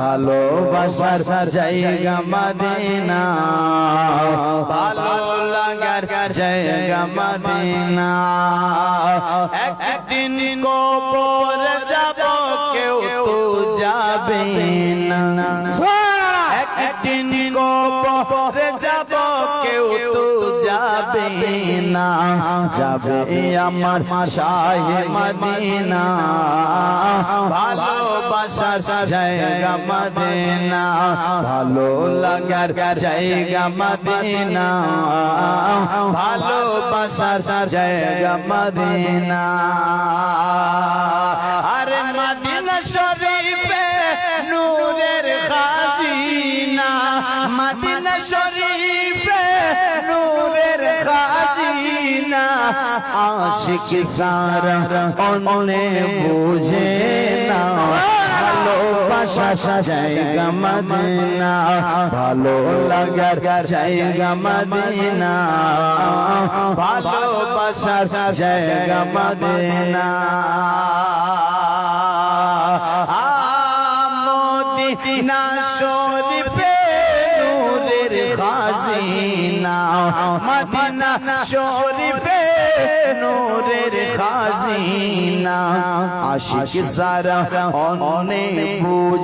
ভালোবাসার জায়গা মদিনা, ভালো লাগার জায়গা মদিনা। একদিন কবর যাব কেউ তো যাবে না, একদিন কবর যাব কেউ তো যাবে না, যাবে আমার শাহে মদিনা। ভালোবাসার জায়গা মদিনা, ভালো লাগার জায়গা মদিনা, ভালোবাসার জায়গা মদিনা। আরে মদিনা শরীফে নূরের খাজিনা, মদিনা শরীফে নূরের খাজিনা। আশিক সারা অনে বুঝে না, ভালোবাসা জায়গা মদিনা, ভালো লাগার জায়গা মদিনা, ভালোবাসার জায়গা মদিনা। মদিনা শরীফে নূরের খাজিনা, মদিনা শরীফে নূরের খাজিনা। আশিক সারা অনে বুঝ